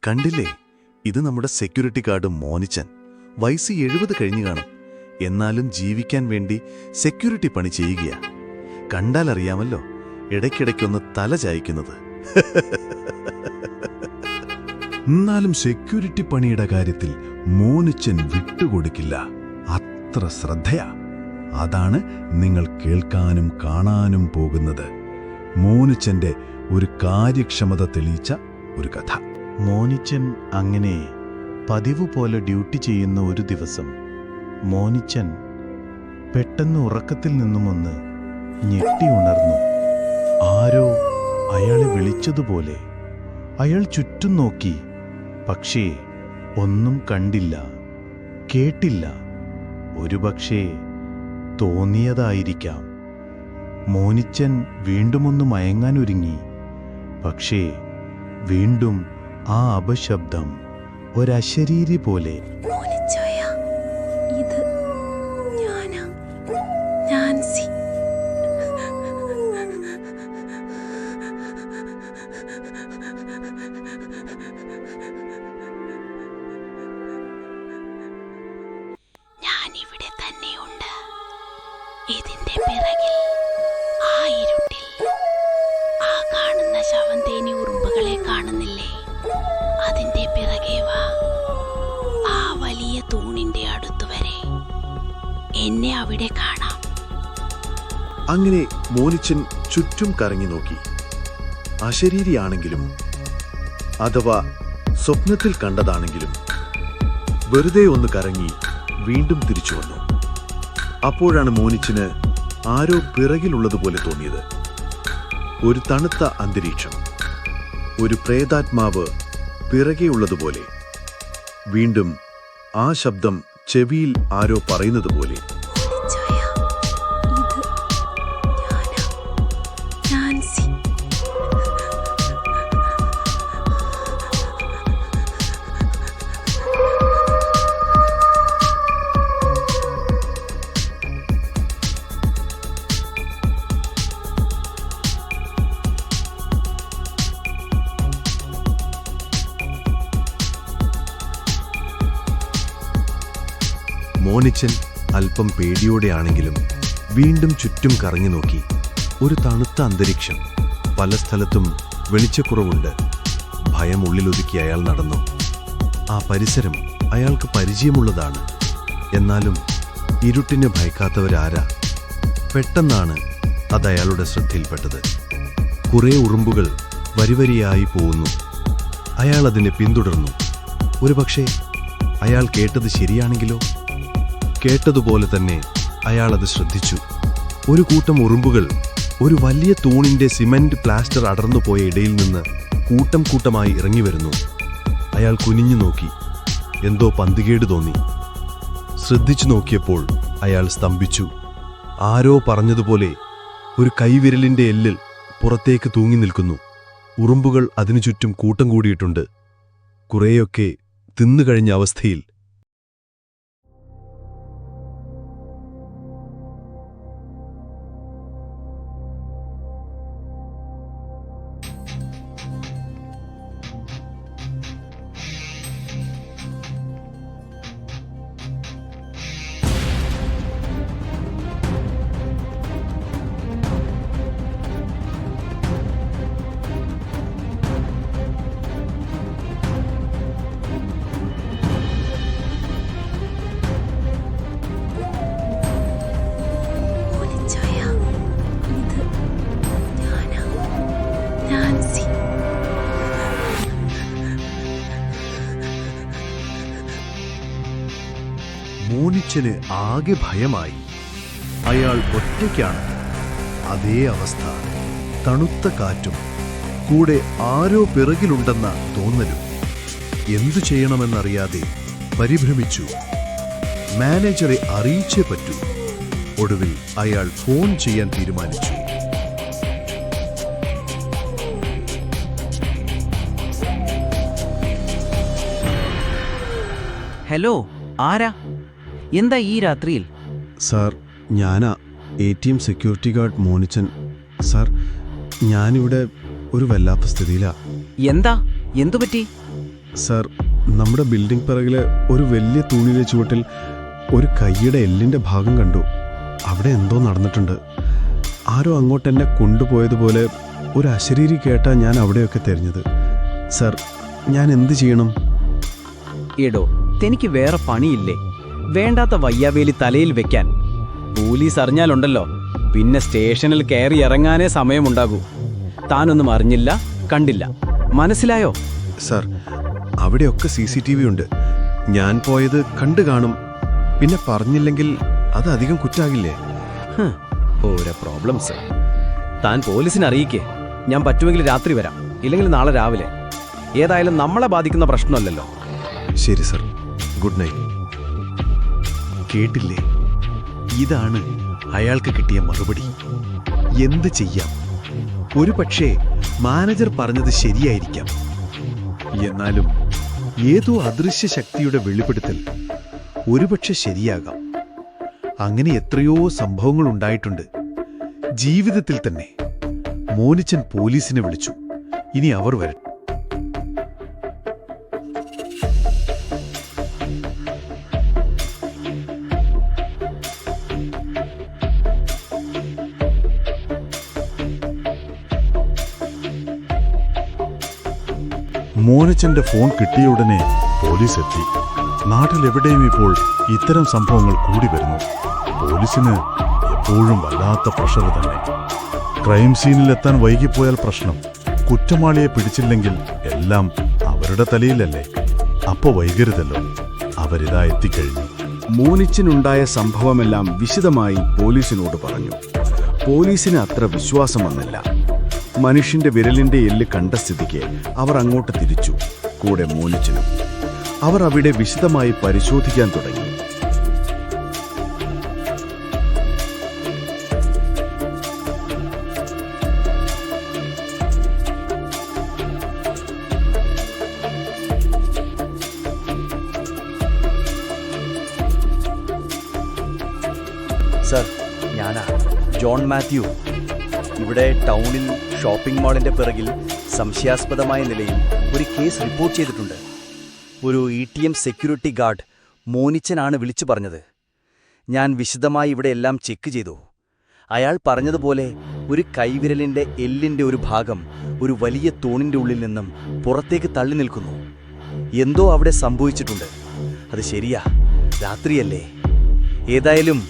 കണ്ടില്ലേ, ഇത് നമ്മുടെ സെക്യൂരിറ്റി ഗാർഡ് മോനിച്ചൻ. വയസ്സ് 70 കഴിഞ്ഞു കാണും. എന്നാലും ജീവിക്കാൻ വേണ്ടി സെക്യൂരിറ്റി പണി ചെയ്യുകയാ. കണ്ടാലറിയാമല്ലോ, ഇടയ്ക്കിടയ്ക്കൊന്ന് തല ചായ്ക്കുന്നത്. എന്നാലും സെക്യൂരിറ്റി പണിയുടെ കാര്യത്തിൽ മോനിച്ചൻ വിട്ടുകൊടുക്കില്ല. അത്ര ശ്രദ്ധയാ. അതാണ് നിങ്ങൾ കേൾക്കാനും കാണാനും പോകുന്നത്. മോനിച്ചന്റെ ഒരു കാര്യക്ഷമത തെളിയിച്ച ഒരു കഥ. മോനിച്ചൻ അങ്ങനെ പതിവ് പോലെ ഡ്യൂട്ടി ചെയ്യുന്ന ഒരു ദിവസം മോനിച്ചൻ പെട്ടെന്ന് ഉറക്കത്തിൽ നിന്നുമൊന്ന് ഞെട്ടി ഉണർന്നു. ആരോ അയാളെ വിളിച്ചതുപോലെ. അയാൾ ചുറ്റും നോക്കി. പക്ഷേ ഒന്നും കണ്ടില്ല, കേട്ടില്ല. ഒരുപക്ഷേ തോന്നിയതായിരിക്കാം. മോനിച്ചൻ വീണ്ടുമൊന്ന് മയങ്ങാനൊരുങ്ങി. പക്ഷേ വീണ്ടും ആ അപശബ്ദം, ഒരശരീരി പോലെ. മോനിച്ചോയ, ഇത് ഞാനാ, നാൻസി. ഞാനിവിടെ തന്നെയുണ്ട്. ഇതിന്റെ പിറകിൽ, ആ ഇരുട്ടിൽ, ആ കാണുന്ന ശവന്തേനി ഉറുമ്പുകളെ കാണുന്നില്ലേ? അതിന്റെ പിറകെ വാ. ആ വലിയ തൂണിന്റെ അടുത്തുവരെ. എന്നെ അവിടെ കാണാം. അങ്ങനെ മോനിച്ചൻ ചുറ്റും കറങ്ങി നോക്കി. അശരീരിയാണെങ്കിലും അഥവാ സ്വപ്നത്തിൽ കണ്ടതാണെങ്കിലും വെറുതെ ഒന്ന് കറങ്ങി വീണ്ടും തിരിച്ചു വന്നു. അപ്പോഴാണ് മോനിച്ചന് ആരോ പിറകിലുള്ളതുപോലെ തോന്നിയത്. ഒരു തണുത്ത അന്തരീക്ഷം, ഒരു പ്രേതാത്മാവ് പിറകെയുള്ളതുപോലെ. വീണ്ടും ആ ശബ്ദം ചെവിയിൽ ആരോ പറയുന്നത് പോലെ. മോനിച്ചോയ, ഇത് ഞാനാ, നാൻസി. മോനിച്ചൻ അല്പം പേടിയോടെയാണെങ്കിലും വീണ്ടും ചുറ്റും കറങ്ങി നോക്കി. ഒരു തണുത്ത അന്തരീക്ഷം, പല സ്ഥലത്തും വെളിച്ചക്കുറവുണ്ട്. ഭയം ഉള്ളിലൊതുക്കി അയാൾ നടന്നു. ആ പരിസരം അയാൾക്ക് പരിചയമുള്ളതാണ്. എന്നാലും ഇരുട്ടിനെ ഭയക്കാത്തവരാരാ? പെട്ടെന്നാണ് അത് അയാളുടെ ശ്രദ്ധയിൽപ്പെട്ടത്. കുറേ ഉറുമ്പുകൾ വരിവരിയായി പോകുന്നു. അയാൾ അതിനെ പിന്തുടർന്നു. ഒരുപക്ഷെ അയാൾ കേട്ടത് ശരിയാണെങ്കിലോ? കേട്ടതുപോലെ തന്നെ അയാൾ അത് ശ്രദ്ധിച്ചു. ഒരു കൂട്ടം ഉറുമ്പുകൾ ഒരു വലിയ തൂണിന്റെ സിമന്റ് പ്ലാസ്റ്റർ അടർന്നുപോയ ഇടയിൽ നിന്ന് കൂട്ടം കൂട്ടമായി ഇറങ്ങി വരുന്നു. അയാൾ കുനിഞ്ഞു നോക്കി. എന്തോ പന്തികേട് തോന്നി. ശ്രദ്ധിച്ചു നോക്കിയപ്പോൾ അയാൾ സ്തംഭിച്ചു. ആരോ പറഞ്ഞതുപോലെ ഒരു കൈവിരലിന്റെ എല്ലിൽ പുറത്തേക്ക് തൂങ്ങി നിൽക്കുന്നു. ഉറുമ്പുകൾ അതിനു ചുറ്റും കൂട്ടം കൂടിയിട്ടുണ്ട്. കുറേയൊക്കെ തിന്നുകഴിഞ്ഞ അവസ്ഥയിൽ. മോനിച്ചോയ, ഇത് ഞാനാ, നാൻസി. മോനിച്ചന് ആകെ ഭയമായി. അയാൾ ഒറ്റയ്ക്കാണ്. അതേ അവസ്ഥ, തണുത്ത കാറ്റും കൂടെ ആരോ പിറകിലുണ്ടെന്ന തോന്നലും. എന്തു ചെയ്യണമെന്നറിയാതെ പരിഭ്രമിച്ചു. മാനേജറെ അറിയിച്ചേ പറ്റൂ. ഒടുവിൽ അയാൾ ഫോൺ ചെയ്യാൻ തീരുമാനിച്ചു. ഹലോ, ആരാ? എന്താ ഈ രാത്രിയിൽ? സാർ, ഞാനാ ATM security guard Monichan. Sir, ഞാനിവിടെ ഒരു വല്ലാത്ത സ്ഥിതിയിലാ. എന്താ? എന്തുപറ്റി? സാർ, നമ്മുടെ ബിൽഡിംഗ് പിറകിലെ ഒരു വലിയ തൂണിലെ ചുവട്ടിൽ ഒരു കൈയുടെ എല്ലിൻ്റെ ഭാഗം കണ്ടു. അവിടെ എന്തോ നടന്നിട്ടുണ്ട്. ആരോ അങ്ങോട്ട് എന്നെ കൊണ്ടുപോയതുപോലെ ഒരു അശരീരി കേട്ടാ ഞാൻ അവിടെയൊക്കെ തിരഞ്ഞത്. സാർ, ഞാൻ എന്ത് ചെയ്യണം? എടോ, തനിക്ക് വേറെ പണിയില്ലേ? വേണ്ടാത്ത വയ്യാവേലി തലയിൽ വെക്കാൻ. പോലീസ് അറിഞ്ഞാലുണ്ടല്ലോ, പിന്നെ സ്റ്റേഷനിൽ കയറി ഇറങ്ങാനേ സമയമുണ്ടാകൂ. താനൊന്നും അറിഞ്ഞില്ല, കണ്ടില്ല. മനസ്സിലായോ? സാർ, അവിടെയൊക്കെ CCTV ഉണ്ട്. ഞാൻ പോയത് കണ്ടു കാണും. പിന്നെ പറഞ്ഞില്ലെങ്കിൽ അത് അധികം കുറ്റാകില്ലേ? ഓരോ പ്രോബ്ലംസ്. താൻ പോലീസിനെ അറിയിക്കേ. ഞാൻ പറ്റുമെങ്കിൽ രാത്രി വരാം, ഇല്ലെങ്കിൽ നാളെ രാവിലെ. ഏതായാലും നമ്മളെ ബാധിക്കുന്ന പ്രശ്നമല്ലല്ലോ. ശരി സർ, ഗുഡ് നൈറ്റ്. കേട്ടില്ലേ? ഇതാണ് അയാൾക്ക് കിട്ടിയ മറുപടി. എന്ത് ചെയ്യാം? ഒരു പക്ഷേ മാനേജർ പറഞ്ഞത് ശരിയായിരിക്കാം. എന്നാലും ഏതോ അദൃശ്യ ശക്തിയുടെ വെളിപ്പെടുത്തൽ ഒരുപക്ഷെ ശരിയാകാം. അങ്ങനെ എത്രയോ സംഭവങ്ങൾ ഉണ്ടായിട്ടുണ്ട് ജീവിതത്തിൽ തന്നെ. മോനിച്ചൻ പോലീസിനെ വിളിച്ചു. ഇനി അവർ വരട്ടെ. മോനിച്ചന്റെ ഫോൺ കിട്ടിയ ഉടനെ പോലീസ് എത്തി. നാട്ടിലെവിടെയും ഇപ്പോൾ ഇത്തരം സംഭവങ്ങൾ കൂടി വരുന്നു. പോലീസിന് എപ്പോഴും വല്ലാത്ത പ്രഷർ തന്നെ. ക്രൈം സീനിലെത്താൻ വൈകിപ്പോയാൽ പ്രശ്നം. കുറ്റവാളിയെ പിടിച്ചില്ലെങ്കിൽ എല്ലാം അവരുടെ തലയിലല്ലേ. അപ്പോ വൈകരുതല്ലോ. അവരിതാ എത്തിക്കഴിഞ്ഞു. മോനിച്ചനുണ്ടായ സംഭവമെല്ലാം വിശദമായി പോലീസിനോട് പറഞ്ഞു. പോലീസിന് അത്ര വിശ്വാസം വന്നില്ല. മനുഷ്യന്റെ വിരലിന്റെ എല്ല് കണ്ട സ്ഥിതിക്ക് അവർ അങ്ങോട്ട് തിരിച്ചു, കൂടെ മോനിച്ചനും. അവർ അവിടെ വിശദമായി പരിശോധിക്കാൻ തുടങ്ങി. സർ, ഞാനാ ജോൺ മാത്യു. ഇവിടെ ടൗണിൽ ഷോപ്പിംഗ് മാളിന്റെ പിറകിൽ സംശയാസ്പദമായ നിലയിൽ ഒരു കേസ് റിപ്പോർട്ട് ചെയ്തിട്ടുണ്ട്. ഒരു ATM സെക്യൂരിറ്റി ഗാർഡ് മോനിച്ചനാണ് വിളിച്ചു പറഞ്ഞത്. ഞാൻ വിശദമായി ഇവിടെ എല്ലാം ചെക്ക് ചെയ്തു. അയാൾ പറഞ്ഞതുപോലെ ഒരു കൈവിരലിന്റെ എല്ലിന്റെ ഒരു ഭാഗം ഒരു വലിയ തൂണിന്റെ ഉള്ളിൽ നിന്നും പുറത്തേക്ക് തള്ളി നിൽക്കുന്നു. എന്തോ അവിടെ സംഭവിച്ചിട്ടുണ്ട്. അത് ശരിയാ, രാത്രിയല്ലേ. ഏതായാലും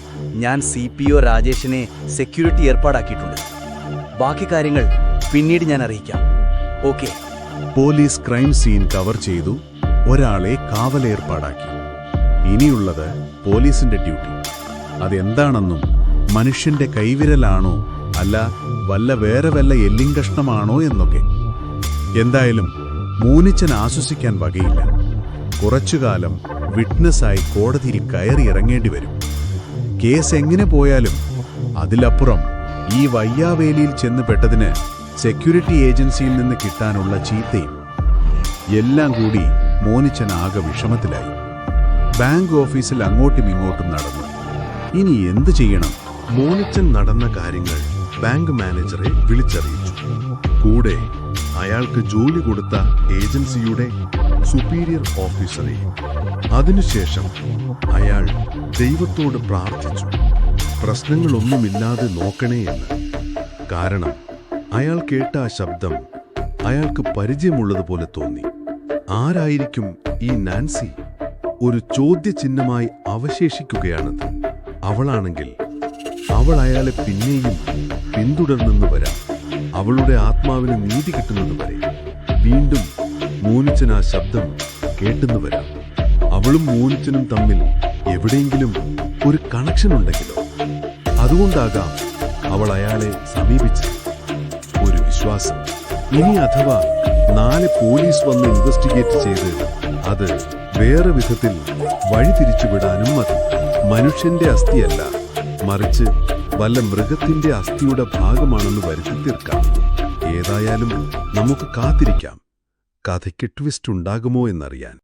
ഞാൻ CPO രാജേഷിനെ സെക്യൂരിറ്റി ഏർപ്പാടാക്കിയിട്ടുണ്ട്. ബാക്കി കാര്യങ്ങൾ പിന്നീട് ഞാൻ അറിയിക്കാം. Okay. Police crime scene cover ചെയ്തു. ഒരാളെ കാവലേർപ്പാടാക്കി. ഇനിയുള്ളത് പോലീസിന്റെ ഡ്യൂട്ടി. അതെന്താണെന്നും മനുഷ്യന്റെ കൈവിരലാണോ അല്ല വേറെ വല്ല എല്ലിങ്കഷ്ണമാണോ എന്നൊക്കെ. എന്തായാലും മോനിച്ചൻ ആശ്വസിക്കാൻ വകയില്ല. കുറച്ചുകാലം വിറ്റ്നസ്സായി കോടതിയിൽ കയറി ഇറങ്ങേണ്ടി വരും. കേസ് എങ്ങനെ പോയാലും അതിലപ്പുറം ഈ വയ്യാവേലിയിൽ ചെന്ന് പെട്ടതിന് സെക്യൂരിറ്റി ഏജൻസിയിൽ നിന്ന് കിട്ടാനുള്ള ചീത്തയും എല്ലാം കൂടി മോനിച്ചൻ ആകെ വിഷമത്തിലായി. ബാങ്ക് ഓഫീസിൽ അങ്ങോട്ടും ഇങ്ങോട്ടും നടന്നു. ഇനി എന്ത് ചെയ്യണം? മോനിച്ചൻ നടന്ന കാര്യങ്ങൾ ബാങ്ക് മാനേജറെ വിളിച്ചറിയിച്ചു. കൂടെ അയാൾക്ക് ജോലി കൊടുത്ത ഏജൻസിയുടെ സുപ്പീരിയർ ഓഫീസറെ. അതിനുശേഷം അയാൾ ദൈവത്തോട് പ്രാർത്ഥിച്ചു, പ്രശ്നങ്ങളൊന്നുമില്ലാതെ നോക്കണേ എന്ന്. കാരണം അയാൾ കേട്ട ആ ശബ്ദം അയാൾക്ക് പരിചയമുള്ളതുപോലെ തോന്നി. ആരായിരിക്കും ഈ നാൻസി? ഒരു ചോദ്യചിഹ്നമായി അവശേഷിക്കുകയാണത്. അവളാണെങ്കിൽ അവൾ അയാളെ പിന്നെയും പിന്തുടർന്നെന്ന് വരാം. അവളുടെ ആത്മാവിന് നീതി കിട്ടുന്നത് വരെ വീണ്ടും മോനിച്ചൻ ആ ശബ്ദം കേട്ടെന്ന് വരാം. അവളും മോനിച്ചനും തമ്മിൽ എവിടെയെങ്കിലും ഒരു കണക്ഷൻ ഉണ്ടെങ്കിലോ? അതുകൊണ്ടാകാം അവൾ അയാളെ സമീപിച്ചത്. ഒരു വിശ്വാസം. ഇനി അഥവാ നാളെ പോലീസ് വന്ന് ഇൻവെസ്റ്റിഗേറ്റ് ചെയ്ത് അത് വേറെ വിധത്തിൽ വഴിതിരിച്ചുവിടാനും മതി. മനുഷ്യന്റെ അസ്ഥിയല്ല, മറിച്ച് വല്ല മൃഗത്തിന്റെ അസ്ഥിയുടെ ഭാഗമാണെന്ന് വരുത്തി തീർക്കാം. ഏതായാലും നമുക്ക് കാത്തിരിക്കാം കഥയ്ക്ക് ട്വിസ്റ്റ് ഉണ്ടാകുമോ എന്നറിയാൻ.